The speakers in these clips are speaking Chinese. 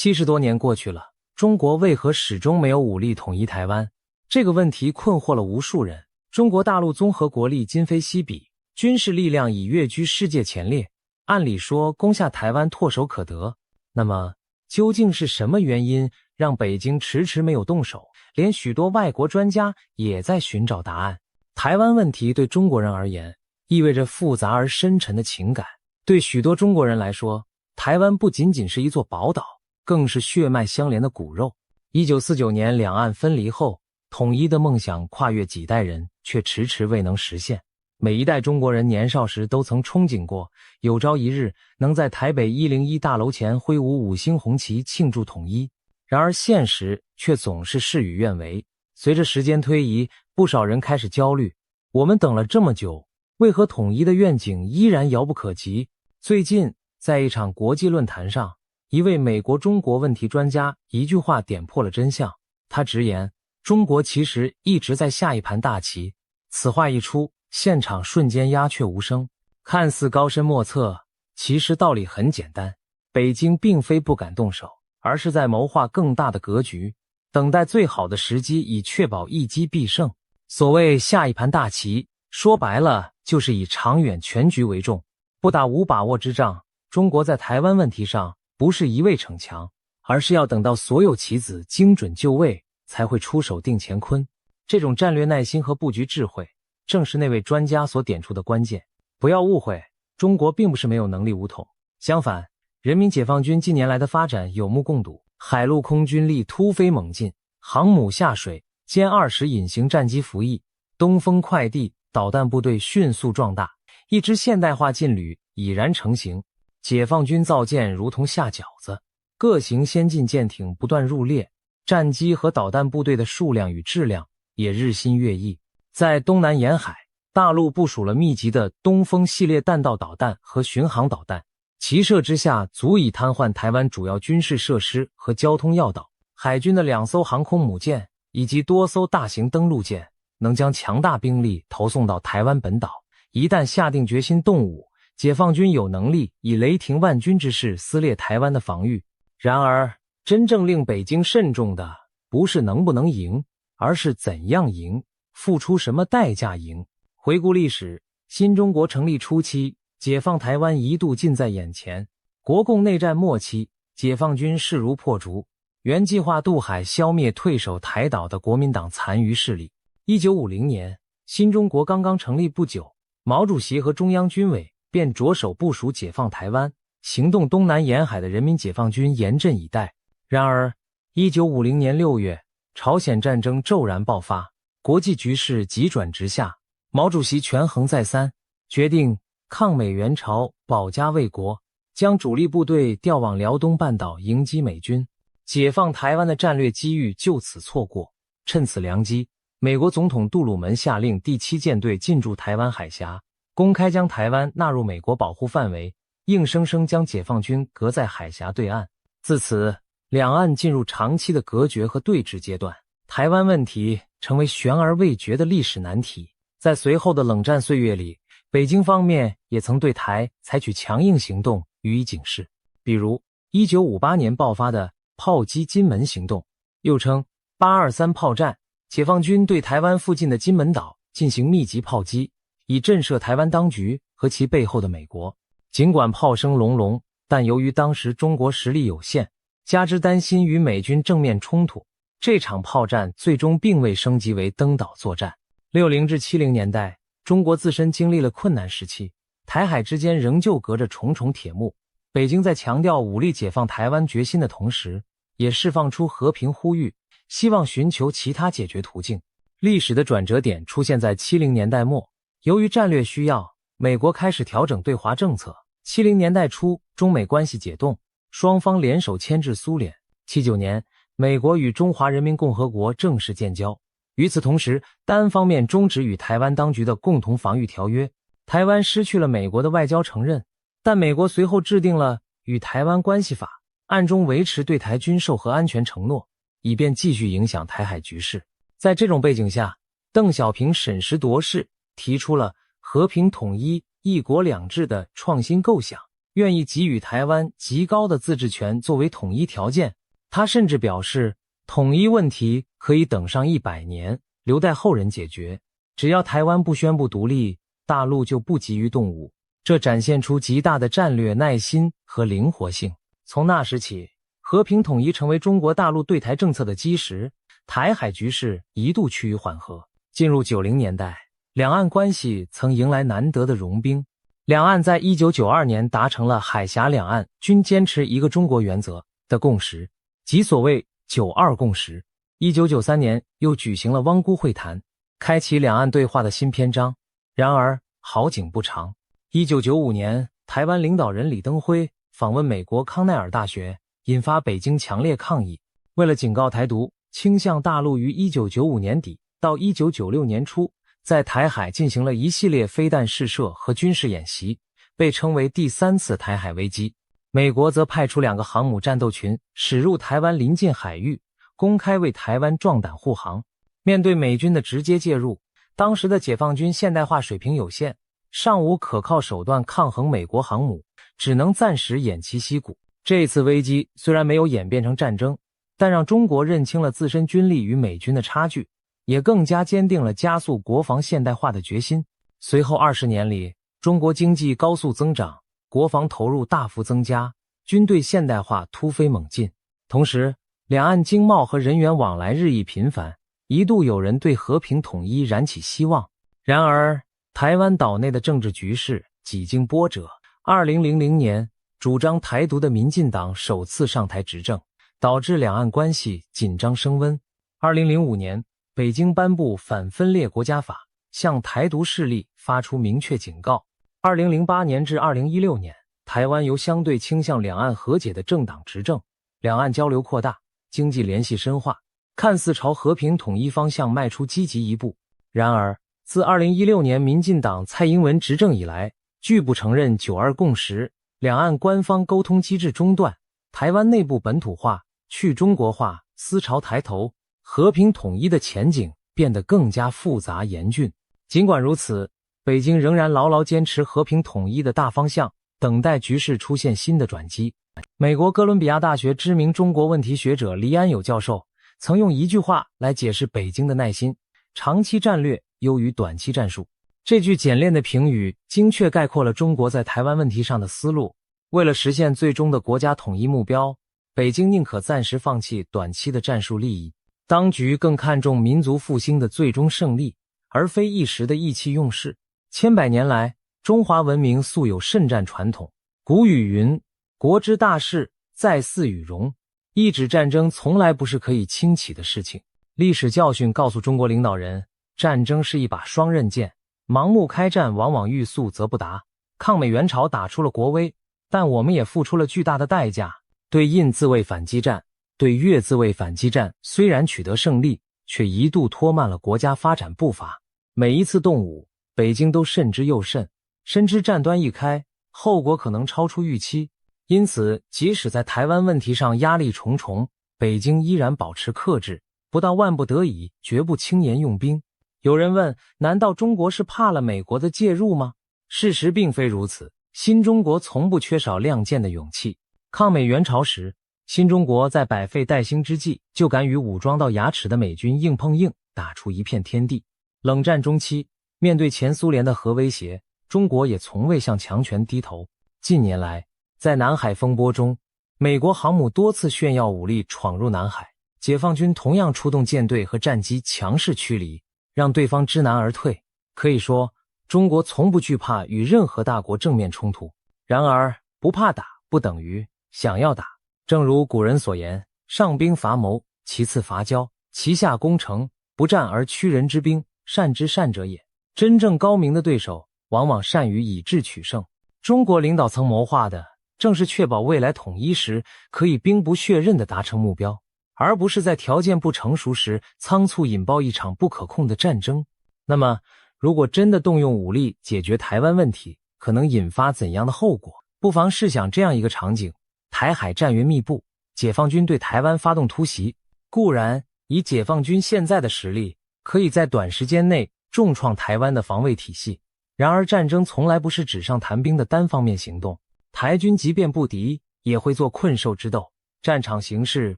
70多年过去了，中国为何始终没有武力统一台湾？这个问题困惑了无数人。中国大陆综合国力今非昔比，军事力量已跃居世界前列，按理说攻下台湾唾手可得。那么，究竟是什么原因让北京迟迟没有动手？连许多外国专家也在寻找答案。台湾问题对中国人而言，意味着复杂而深沉的情感。对许多中国人来说，台湾不仅仅是一座宝岛，更是血脉相连的骨肉。1949年两岸分离后，统一的梦想跨越几代人，却迟迟未能实现。每一代中国人年少时都曾憧憬过，有朝一日能在台北101大楼前挥舞5星红旗庆祝统一。然而现实却总是事与愿违。随着时间推移，不少人开始焦虑，我们等了这么久，为何统一的愿景依然遥不可及？最近，在一场国际论坛上，一位美国中国问题专家一句话点破了真相。他直言，中国其实一直在下一盘大棋。此话一出，现场瞬间鸦雀无声。看似高深莫测，其实道理很简单。北京并非不敢动手，而是在谋划更大的格局，等待最好的时机，以确保一击必胜。所谓下一盘大棋，说白了就是以长远全局为重，不打无把握之仗。中国在台湾问题上不是一味逞强，而是要等到所有棋子精准就位，才会出手定乾坤。这种战略耐心和布局智慧，正是那位专家所点出的关键。不要误会，中国并不是没有能力武统，相反，人民解放军近年来的发展有目共睹，海陆空军力突飞猛进，航母下水，歼20隐形战机服役，东风快递导弹部队迅速壮大，一支现代化劲旅已然成型。解放军造舰如同下饺子，各型先进舰艇不断入列，战机和导弹部队的数量与质量也日新月异。在东南沿海，大陆部署了密集的东风系列弹道导弹和巡航导弹，齐射之下足以瘫痪台湾主要军事设施和交通要道。海军的2艘航空母舰以及多艘大型登陆舰能将强大兵力投送到台湾本岛。一旦下定决心动武，解放军有能力以雷霆万钧之势撕裂台湾的防御。然而，真正令北京慎重的不是能不能赢，而是怎样赢，付出什么代价赢。回顾历史，新中国成立初期，解放台湾一度近在眼前。国共内战末期，解放军势如破竹，原计划渡海消灭退守台岛的国民党残余势力。1950年，新中国刚刚成立不久，毛主席和中央军委便着手部署解放台湾，行动东南沿海的人民解放军严阵以待。然而，1950年6月，朝鲜战争骤然爆发，国际局势急转直下。毛主席权衡再三，决定抗美援朝，保家卫国，将主力部队调往辽东半岛迎击美军。解放台湾的战略机遇就此错过。趁此良机，美国总统杜鲁门下令第7舰队进驻台湾海峡，公开将台湾纳入美国保护范围，硬生生将解放军隔在海峡对岸。自此，两岸进入长期的隔绝和对峙阶段，台湾问题成为悬而未决的历史难题。在随后的冷战岁月里，北京方面也曾对台采取强硬行动予以警示，比如1958年爆发的炮击金门行动，又称823炮战，解放军对台湾附近的金门岛进行密集炮击，以震慑台湾当局和其背后的美国。尽管炮声隆隆，但由于当时中国实力有限，加之担心与美军正面冲突，这场炮战最终并未升级为登岛作战。60至70年代，中国自身经历了困难时期，台海之间仍旧隔着重重铁幕。北京在强调武力解放台湾决心的同时，也释放出和平呼吁，希望寻求其他解决途径。历史的转折点出现在70年代末，由于战略需要，美国开始调整对华政策。70年代初，中美关系解冻，双方联手牵制苏联。79年，美国与中华人民共和国正式建交。与此同时，单方面终止与台湾当局的共同防御条约，台湾失去了美国的外交承认。但美国随后制定了与台湾关系法，暗中维持对台军售和安全承诺，以便继续影响台海局势。在这种背景下，邓小平审时度势，提出了和平统一、一国两制的创新构想，愿意给予台湾极高的自治权作为统一条件。他甚至表示，统一问题可以等上100年，留待后人解决。只要台湾不宣布独立，大陆就不急于动武。这展现出极大的战略耐心和灵活性。从那时起，和平统一成为中国大陆对台政策的基石，台海局势一度趋于缓和。进入90年代，两岸关系曾迎来难得的融冰。两岸在1992年达成了海峡两岸均坚持一个中国原则的共识，即所谓“92共识”。1993年又举行了汪辜会谈，开启两岸对话的新篇章。然而好景不长，1995年，台湾领导人李登辉访问美国康奈尔大学，引发北京强烈抗议。为了警告台独，倾向大陆于1995年底到1996年初，在台海进行了一系列飞弹试射和军事演习，被称为第3次台海危机。美国则派出2个航母战斗群驶入台湾临近海域，公开为台湾壮胆护航。面对美军的直接介入，当时的解放军现代化水平有限，尚无可靠手段抗衡美国航母，只能暂时偃旗息鼓。这次危机虽然没有演变成战争，但让中国认清了自身军力与美军的差距，也更加坚定了加速国防现代化的决心。随后20年里，中国经济高速增长，国防投入大幅增加，军队现代化突飞猛进。同时，两岸经贸和人员往来日益频繁，一度有人对和平统一燃起希望。然而，台湾岛内的政治局势几经波折。2000年，主张台独的民进党首次上台执政，导致两岸关系紧张升温。2005年，北京颁布反分裂国家法，向台独势力发出明确警告。2008年至2016年，台湾由相对倾向两岸和解的政党执政，两岸交流扩大，经济联系深化，看似朝和平统一方向迈出积极一步。然而，自2016年民进党蔡英文执政以来，拒不承认92共识，两岸官方沟通机制中断，台湾内部本土化、去中国化、思潮抬头，和平统一的前景变得更加复杂严峻。尽管如此，北京仍然牢牢坚持和平统一的大方向，等待局势出现新的转机。美国哥伦比亚大学知名中国问题学者黎安友教授曾用一句话来解释北京的耐心：长期战略优于短期战术。这句简练的评语精确概括了中国在台湾问题上的思路。为了实现最终的国家统一目标，北京宁可暂时放弃短期的战术利益，当局更看重民族复兴的最终胜利，而非一时的意气用事。千百年来，中华文明素有慎战传统。古语云：国之大事，在祀与戎。一纸战争从来不是可以轻启的事情。历史教训告诉中国领导人，战争是一把双刃剑，盲目开战往往欲速则不达。抗美援朝打出了国威，但我们也付出了巨大的代价。对印自卫反击战、对越自卫反击战虽然取得胜利，却一度拖慢了国家发展步伐。每一次动武，北京都慎之又慎，深知战端一开，后果可能超出预期。因此，即使在台湾问题上压力重重，北京依然保持克制，不到万不得已，绝不轻言用兵。有人问，难道中国是怕了美国的介入吗？事实并非如此，新中国从不缺少亮剑的勇气。抗美援朝时，新中国在百废待兴之际，就敢与武装到牙齿的美军硬碰硬，打出一片天地。冷战中期，面对前苏联的核威胁，中国也从未向强权低头。近年来，在南海风波中，美国航母多次炫耀武力闯入南海，解放军同样出动舰队和战机强势驱离，让对方知难而退。可以说，中国从不惧怕与任何大国正面冲突。然而，不怕打不等于想要打。正如古人所言，上兵伐谋，其次伐交，其下攻城，不战而屈人之兵，善之善者也。真正高明的对手，往往善于以智取胜。中国领导层谋划的，正是确保未来统一时可以兵不血刃地达成目标，而不是在条件不成熟时仓促引爆一场不可控的战争。那么，如果真的动用武力解决台湾问题，可能引发怎样的后果？不妨试想这样一个场景：台海战云密布，解放军对台湾发动突袭。固然，以解放军现在的实力，可以在短时间内重创台湾的防卫体系。然而，战争从来不是纸上谈兵的单方面行动。台军即便不敌，也会做困兽之斗，战场形势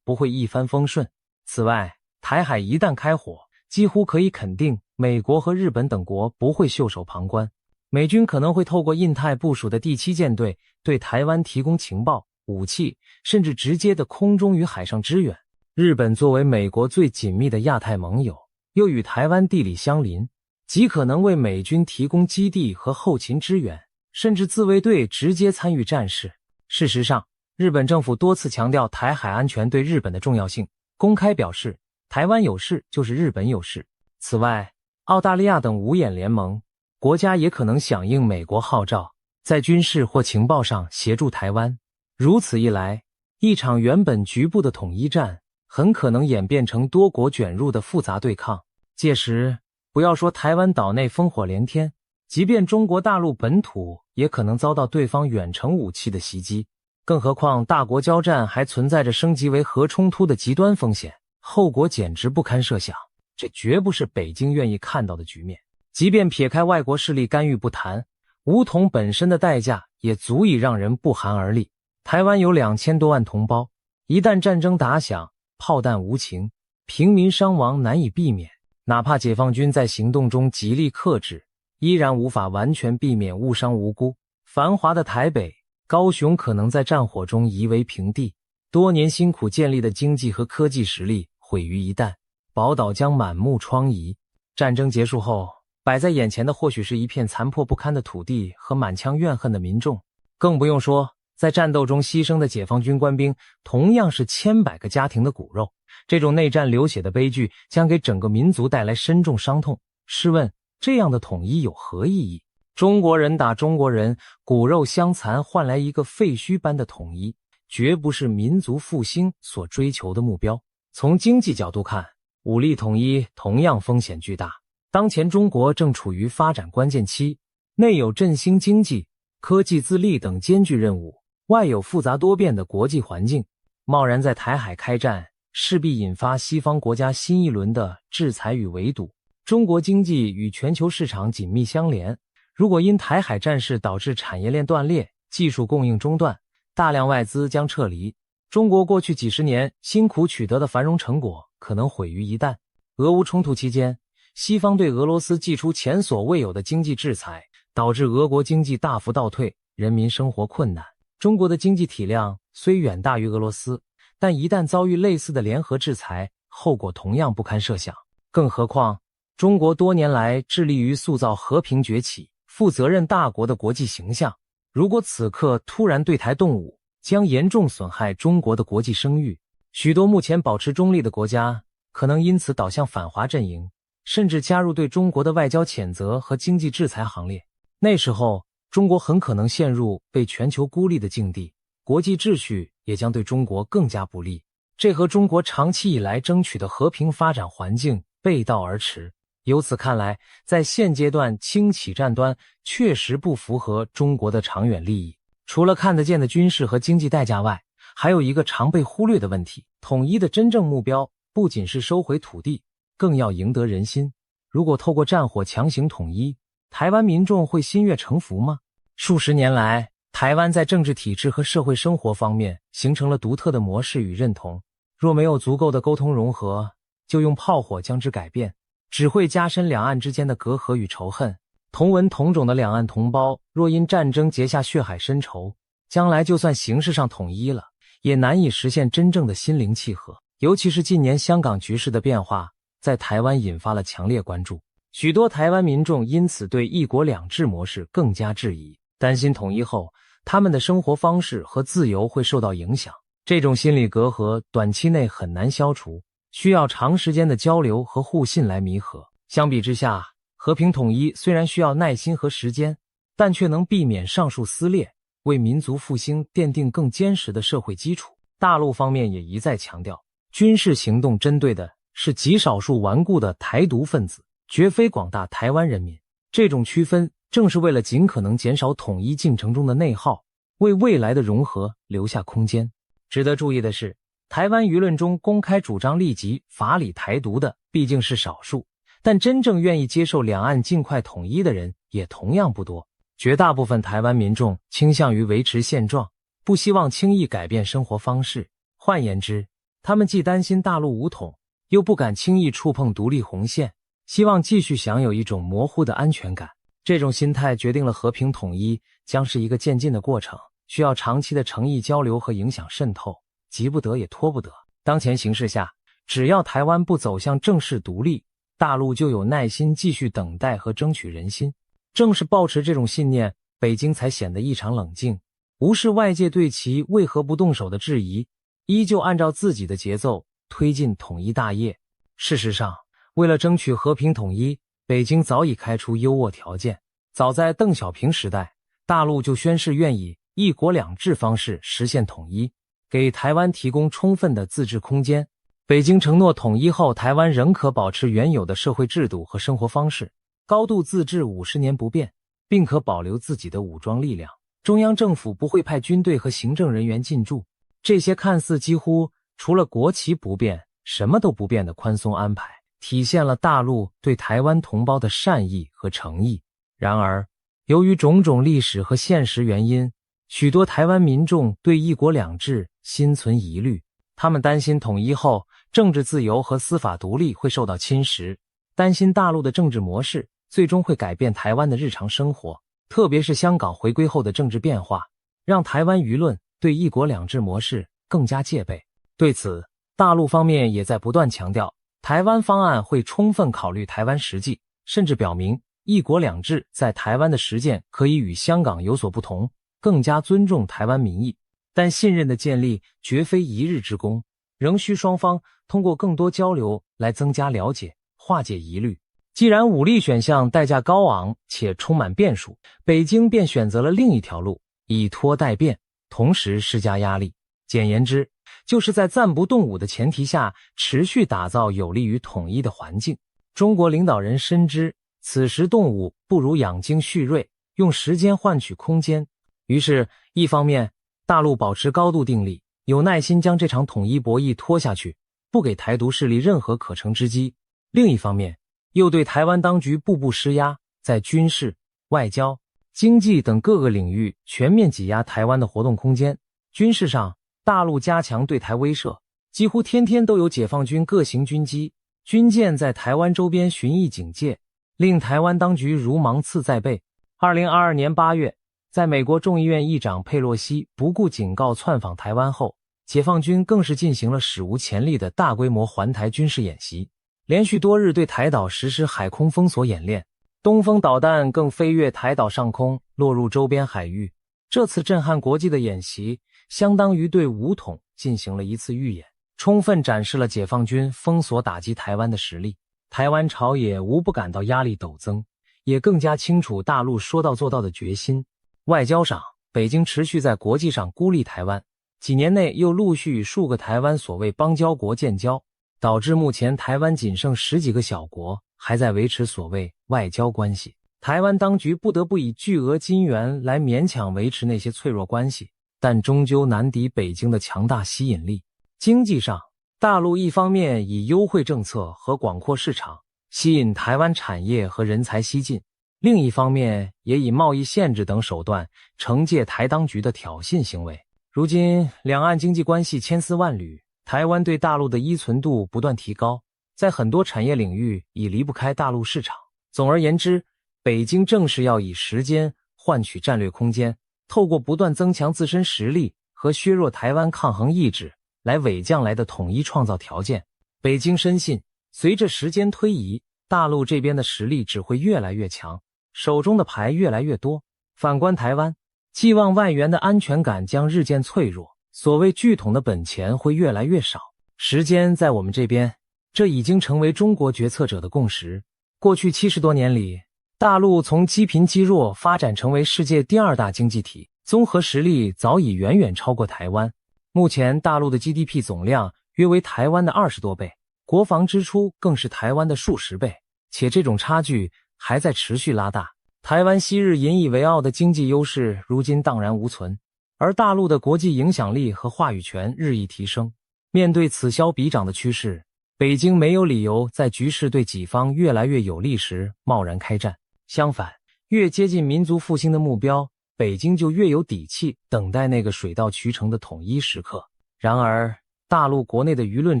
不会一帆风顺。此外，台海一旦开火，几乎可以肯定美国和日本等国不会袖手旁观。美军可能会透过印太部署的第7舰队对台湾提供情报、武器，甚至直接的空中与海上支援。日本作为美国最紧密的亚太盟友，又与台湾地理相邻，极可能为美军提供基地和后勤支援，甚至自卫队直接参与战事。事实上，日本政府多次强调台海安全对日本的重要性，公开表示台湾有事就是日本有事。此外，澳大利亚等五眼联盟国家也可能响应美国号召，在军事或情报上协助台湾。如此一来，一场原本局部的统一战很可能演变成多国卷入的复杂对抗。届时，不要说台湾岛内烽火连天，即便中国大陆本土也可能遭到对方远程武器的袭击。更何况大国交战还存在着升级为核冲突的极端风险，后果简直不堪设想。这绝不是北京愿意看到的局面。即便撇开外国势力干预不谈，武统本身的代价也足以让人不寒而栗。台湾有2000多万同胞，一旦战争打响，炮弹无情，平民伤亡难以避免。哪怕解放军在行动中极力克制，依然无法完全避免误伤无辜。繁华的台北、高雄可能在战火中夷为平地，多年辛苦建立的经济和科技实力毁于一旦，宝岛将满目疮痍。战争结束后，摆在眼前的或许是一片残破不堪的土地和满腔怨恨的民众，更不用说在战斗中牺牲的解放军官兵同样是千百个家庭的骨肉。这种内战流血的悲剧将给整个民族带来深重伤痛。试问，这样的统一有何意义？中国人打中国人，骨肉相残换来一个废墟般的统一，绝不是民族复兴所追求的目标。从经济角度看，武力统一同样风险巨大。当前中国正处于发展关键期，内有振兴经济、科技自立等艰巨任务，外有复杂多变的国际环境，贸然在台海开战，势必引发西方国家新一轮的制裁与围堵。中国经济与全球市场紧密相连，如果因台海战事导致产业链断裂、技术供应中断，大量外资将撤离，中国过去几十年辛苦取得的繁荣成果可能毁于一旦。俄乌冲突期间，西方对俄罗斯祭出前所未有的经济制裁，导致俄国经济大幅倒退，人民生活困难。中国的经济体量虽远大于俄罗斯，但一旦遭遇类似的联合制裁，后果同样不堪设想。更何况，中国多年来致力于塑造和平崛起、负责任大国的国际形象，如果此刻突然对台动武，将严重损害中国的国际声誉。许多目前保持中立的国家可能因此倒向反华阵营，甚至加入对中国的外交谴责和经济制裁行列。那时候，中国很可能陷入被全球孤立的境地，国际秩序也将对中国更加不利。这和中国长期以来争取的和平发展环境背道而驰。由此看来，在现阶段轻启战端确实不符合中国的长远利益。除了看得见的军事和经济代价外，还有一个常被忽略的问题，统一的真正目标不仅是收回土地，更要赢得人心。如果透过战火强行统一，台湾民众会心悦诚服吗？数十年来，台湾在政治体制和社会生活方面形成了独特的模式与认同。若没有足够的沟通融合，就用炮火将之改变，只会加深两岸之间的隔阂与仇恨。同文同种的两岸同胞若因战争结下血海深仇，将来就算形式上统一了，也难以实现真正的心灵契合。尤其是近年香港局势的变化，在台湾引发了强烈关注。许多台湾民众因此对一国两制模式更加质疑，担心统一后他们的生活方式和自由会受到影响。这种心理隔阂短期内很难消除，需要长时间的交流和互信来弥合。相比之下，和平统一虽然需要耐心和时间，但却能避免上述撕裂，为民族复兴奠定更坚实的社会基础。大陆方面也一再强调，军事行动针对的是极少数顽固的台独分子，绝非广大台湾人民。这种区分正是为了尽可能减少统一进程中的内耗，为未来的融合留下空间。值得注意的是，台湾舆论中公开主张立即法理台独的毕竟是少数，但真正愿意接受两岸尽快统一的人也同样不多。绝大部分台湾民众倾向于维持现状，不希望轻易改变生活方式。换言之，他们既担心大陆武统，又不敢轻易触碰独立红线，希望继续享有一种模糊的安全感。这种心态决定了和平统一将是一个渐进的过程，需要长期的诚意交流和影响渗透，急不得也拖不得。当前形势下，只要台湾不走向正式独立，大陆就有耐心继续等待和争取人心。正是抱持这种信念，北京才显得异常冷静，无视外界对其为何不动手的质疑，依旧按照自己的节奏推进统一大业。事实上，为了争取和平统一，北京早已开出优渥条件。早在邓小平时代，大陆就宣誓愿以一国两制方式实现统一，给台湾提供充分的自治空间。北京承诺统一后，台湾仍可保持原有的社会制度和生活方式，高度自治50年不变，并可保留自己的武装力量。中央政府不会派军队和行政人员进驻。这些看似几乎除了国旗不变，什么都不变的宽松安排，体现了大陆对台湾同胞的善意和诚意。然而，由于种种历史和现实原因，许多台湾民众对一国两制心存疑虑，他们担心统一后政治自由和司法独立会受到侵蚀，担心大陆的政治模式最终会改变台湾的日常生活，特别是香港回归后的政治变化，让台湾舆论对一国两制模式更加戒备。对此，大陆方面也在不断强调，台湾方案会充分考虑台湾实际，甚至表明一国两制在台湾的实践可以与香港有所不同，更加尊重台湾民意。但信任的建立绝非一日之功，仍需双方通过更多交流来增加了解，化解疑虑。既然武力选项代价高昂且充满变数，北京便选择了另一条路，以拖待变，同时施加压力。简言之，就是在暂不动武的前提下，持续打造有利于统一的环境。中国领导人深知此时动武不如养精蓄锐，用时间换取空间。于是，一方面，大陆保持高度定力，有耐心将这场统一博弈拖下去，不给台独势力任何可乘之机；另一方面，又对台湾当局步步施压，在军事、外交、经济等各个领域全面挤压台湾的活动空间。军事上，大陆加强对台威慑，几乎天天都有解放军各型军机、军舰在台湾周边巡弋警戒，令台湾当局如芒刺在背。2022年8月，在美国众议院议长佩洛西不顾警告窜访台湾后，解放军更是进行了史无前例的大规模环台军事演习，连续多日对台岛实施海空封锁演练，东风导弹更飞越台岛上空，落入周边海域。这次震撼国际的演习，相当于对武统进行了一次预演，充分展示了解放军封锁打击台湾的实力。台湾朝野无不感到压力陡增，也更加清楚大陆说到做到的决心。外交上，北京持续在国际上孤立台湾，几年内又陆续与数个台湾所谓邦交国建交，导致目前台湾仅剩10几个小国还在维持所谓外交关系。台湾当局不得不以巨额金元来勉强维持那些脆弱关系，但终究难敌北京的强大吸引力。经济上，大陆一方面以优惠政策和广阔市场吸引台湾产业和人才西进，另一方面也以贸易限制等手段惩戒台当局的挑衅行为。如今两岸经济关系千丝万缕，台湾对大陆的依存度不断提高，在很多产业领域已离不开大陆市场。总而言之，北京正是要以时间换取战略空间，透过不断增强自身实力和削弱台湾抗衡意志，来为将来的统一创造条件。北京深信，随着时间推移，大陆这边的实力只会越来越强，手中的牌越来越多。反观台湾，寄望外援的安全感将日渐脆弱，所谓巨统的本钱会越来越少。时间在我们这边，这已经成为中国决策者的共识。过去70多年里，大陆从积贫积弱发展成为世界第2大经济体，综合实力早已远远超过台湾。目前大陆的 GDP 总量约为台湾的20多倍，国防支出更是台湾的数十倍，且这种差距还在持续拉大。台湾昔日引以为傲的经济优势如今荡然无存，而大陆的国际影响力和话语权日益提升。面对此消彼长的趋势，北京没有理由在局势对己方越来越有利时贸然开战。相反，越接近民族复兴的目标，北京就越有底气等待那个水到渠成的统一时刻。然而，大陆国内的舆论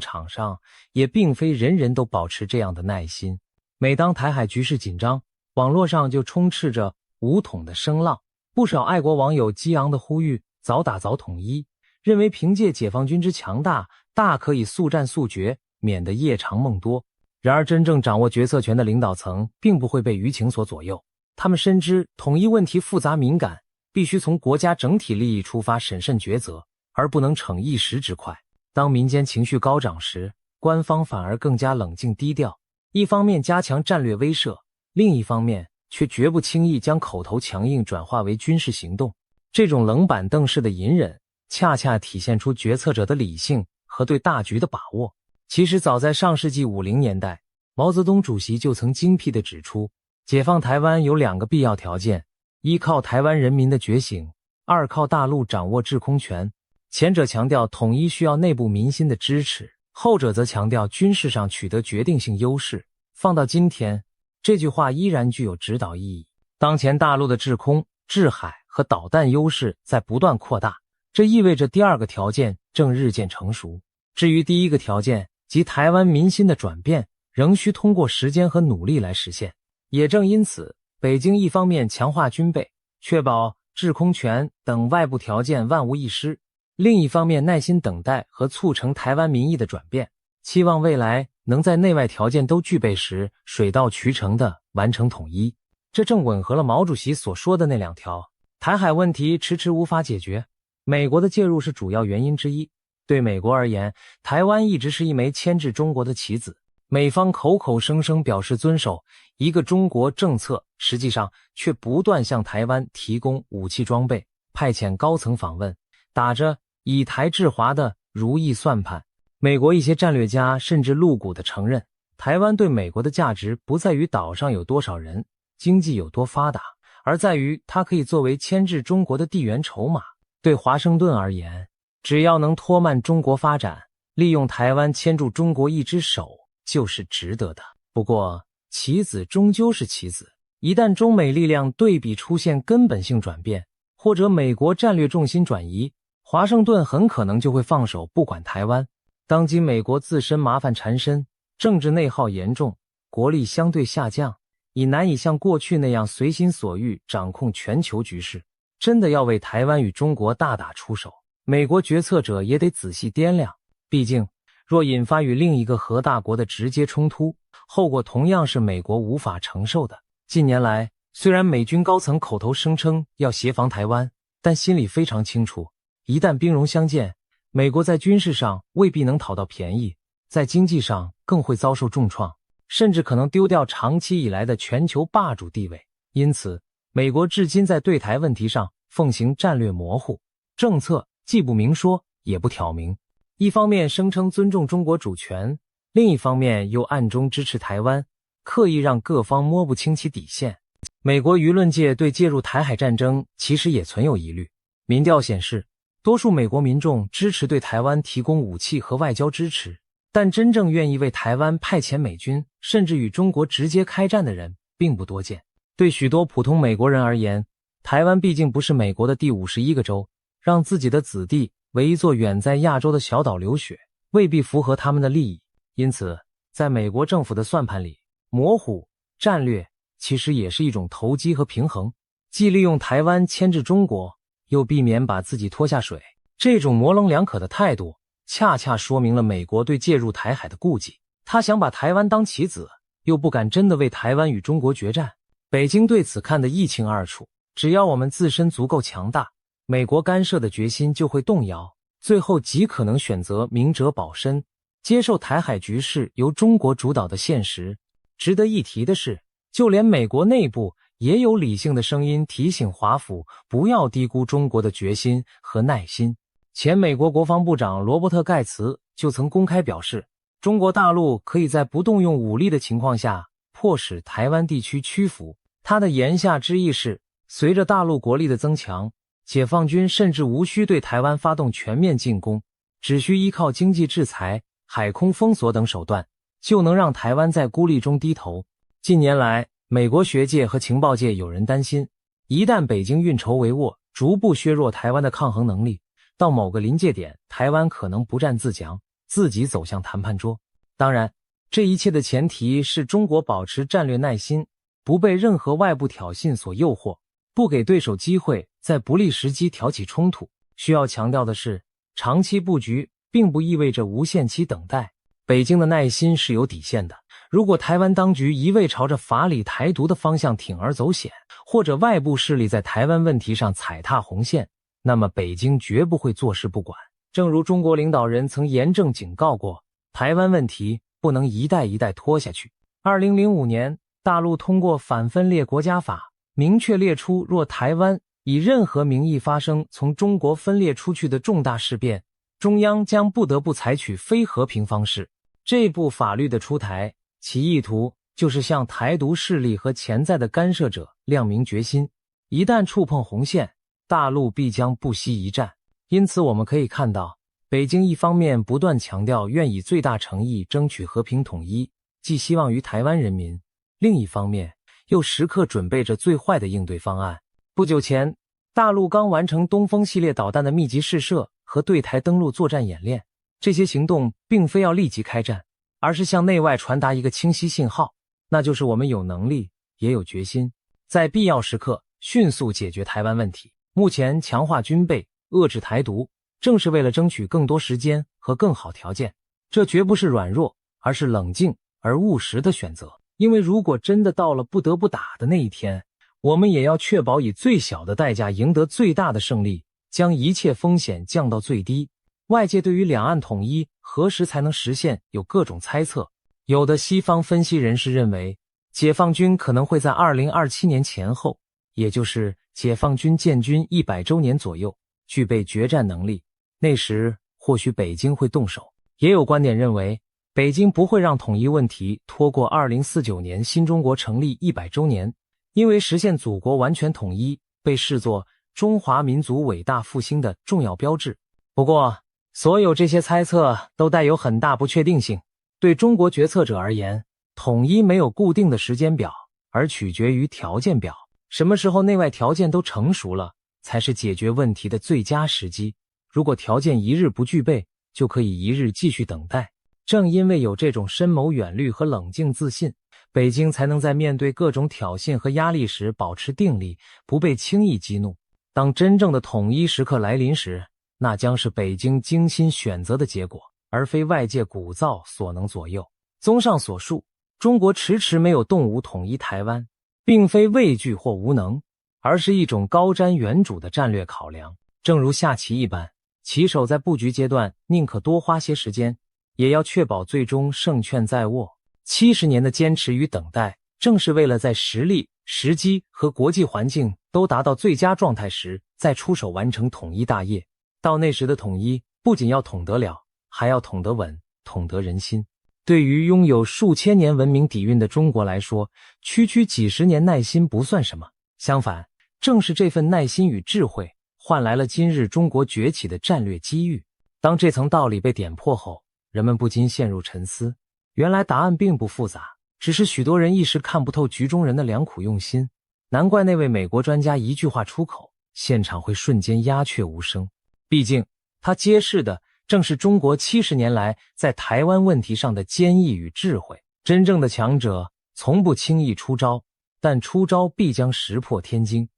场上也并非人人都保持这样的耐心。每当台海局势紧张，网络上就充斥着武统的声浪，不少爱国网友激昂地呼吁早打早统一，认为凭借解放军之强大，大可以速战速决，免得夜长梦多。然而真正掌握决策权的领导层并不会被舆情所左右，他们深知统一问题复杂敏感，必须从国家整体利益出发审慎抉择，而不能逞一时之快。当民间情绪高涨时，官方反而更加冷静低调，一方面加强战略威慑，另一方面却绝不轻易将口头强硬转化为军事行动。这种冷板凳式的隐忍，恰恰体现出决策者的理性和对大局的把握。其实早在上世纪50年代，毛泽东主席就曾精辟地指出，解放台湾有2个必要条件：一靠台湾人民的觉醒，二靠大陆掌握制空权。前者强调统一需要内部民心的支持，后者则强调军事上取得决定性优势。放到今天，这句话依然具有指导意义。当前大陆的制空、制海和导弹优势在不断扩大，这意味着第2个条件正日渐成熟。至于第1个条件，即台湾民心的转变，仍需通过时间和努力来实现。也正因此，北京一方面强化军备，确保制空权等外部条件万无一失，另一方面耐心等待和促成台湾民意的转变，期望未来能在内外条件都具备时，水到渠成地完成统一。这正吻合了毛主席所说的那2条：台海问题迟迟无法解决，美国的介入是主要原因之一。对美国而言，台湾一直是一枚牵制中国的棋子，美方口口声声表示遵守一个中国政策，实际上却不断向台湾提供武器装备，派遣高层访问，打着以台制华的如意算盘。美国一些战略家甚至露骨地承认，台湾对美国的价值不在于岛上有多少人，经济有多发达，而在于它可以作为牵制中国的地缘筹码。对华盛顿而言，只要能拖慢中国发展，利用台湾牵住中国一只手，就是值得的。不过，棋子终究是棋子，一旦中美力量对比出现根本性转变，或者美国战略重心转移，华盛顿很可能就会放手不管台湾。当今美国自身麻烦缠身，政治内耗严重，国力相对下降，已难以像过去那样随心所欲掌控全球局势。真的要为台湾与中国大打出手，美国决策者也得仔细掂量。毕竟，若引发与另一个核大国的直接冲突，后果同样是美国无法承受的。近年来，虽然美军高层口头声称要协防台湾，但心里非常清楚，一旦兵戎相见，美国在军事上未必能讨到便宜，在经济上更会遭受重创，甚至可能丢掉长期以来的全球霸主地位。因此，美国至今在对台问题上奉行战略模糊，政策既不明说也不挑明，一方面声称尊重中国主权，另一方面又暗中支持台湾，刻意让各方摸不清其底线。美国舆论界对介入台海战争其实也存有疑虑。民调显示，多数美国民众支持对台湾提供武器和外交支持，但真正愿意为台湾派遣美军，甚至与中国直接开战的人并不多见。对许多普通美国人而言，台湾毕竟不是美国的第51个州，让自己的子弟为一座远在亚洲的小岛流血，未必符合他们的利益。因此，在美国政府的算盘里，模糊战略其实也是一种投机和平衡，既利用台湾牵制中国，又避免把自己拖下水。这种模棱两可的态度，恰恰说明了美国对介入台海的顾忌。他想把台湾当棋子，又不敢真的为台湾与中国决战。北京对此看得一清二楚，只要我们自身足够强大，美国干涉的决心就会动摇，最后极可能选择明哲保身，接受台海局势由中国主导的现实。值得一提的是，就连美国内部也有理性的声音提醒华府不要低估中国的决心和耐心。前美国国防部长罗伯特·盖茨就曾公开表示，中国大陆可以在不动用武力的情况下迫使台湾地区屈服。他的言下之意是，随着大陆国力的增强，解放军甚至无需对台湾发动全面进攻，只需依靠经济制裁、海空封锁等手段，就能让台湾在孤立中低头。近年来，美国学界和情报界有人担心，一旦北京运筹帷幄，逐步削弱台湾的抗衡能力，到某个临界点，台湾可能不战自降，自己走向谈判桌。当然，这一切的前提是中国保持战略耐心，不被任何外部挑衅所诱惑，不给对手机会在不利时机挑起冲突。需要强调的是，长期布局并不意味着无限期等待，北京的耐心是有底线的。如果台湾当局一味朝着法理台独的方向铤而走险，或者外部势力在台湾问题上踩踏红线，那么北京绝不会坐视不管。正如中国领导人曾严正警告过，台湾问题不能一代一代拖下去。2005年，大陆通过反分裂国家法，明确列出若台湾以任何名义发生从中国分裂出去的重大事变，中央将不得不采取非和平方式。这部法律的出台，其意图就是向台独势力和潜在的干涉者亮明决心，一旦触碰红线，大陆必将不惜一战。因此我们可以看到，北京一方面不断强调愿以最大诚意争取和平统一，寄希望于台湾人民，另一方面又时刻准备着最坏的应对方案。不久前，大陆刚完成东风系列导弹的密集试射和对台登陆作战演练，这些行动并非要立即开战，而是向内外传达一个清晰信号，那就是我们有能力也有决心，在必要时刻迅速解决台湾问题。目前强化军备，遏制台独，正是为了争取更多时间和更好条件。这绝不是软弱，而是冷静而务实的选择。因为如果真的到了不得不打的那一天，我们也要确保以最小的代价赢得最大的胜利，将一切风险降到最低。外界对于两岸统一何时才能实现有各种猜测，有的西方分析人士认为，解放军可能会在2027年前后，也就是解放军建军100周年左右，具备决战能力，那时或许北京会动手。也有观点认为，北京不会让统一问题拖过2049年新中国成立100周年，因为实现祖国完全统一被视作中华民族伟大复兴的重要标志。不过，所有这些猜测都带有很大不确定性。对中国决策者而言，统一没有固定的时间表，而取决于条件表。什么时候内外条件都成熟了，才是解决问题的最佳时机。如果条件一日不具备，就可以一日继续等待。正因为有这种深谋远虑和冷静自信，北京才能在面对各种挑衅和压力时保持定力，不被轻易激怒。当真正的统一时刻来临时，那将是北京精心选择的结果，而非外界鼓噪所能左右。综上所述，中国迟迟没有动武统一台湾，并非畏惧或无能，而是一种高瞻远瞩的战略考量。正如下棋一般，棋手在布局阶段宁可多花些时间，也要确保最终胜券在握。70年的坚持与等待，正是为了在实力、时机和国际环境都达到最佳状态时，再出手完成统一大业。到那时的统一，不仅要统得了，还要统得稳，统得人心。对于拥有数千年文明底蕴的中国来说，区区几十年耐心不算什么。相反，正是这份耐心与智慧，换来了今日中国崛起的战略机遇。当这层道理被点破后，人们不禁陷入沉思。原来答案并不复杂，只是许多人一时看不透局中人的良苦用心。难怪那位美国专家一句话出口，现场会瞬间鸦雀无声。毕竟，他揭示的正是中国70年来在台湾问题上的坚毅与智慧。真正的强者从不轻易出招，但出招必将石破天惊。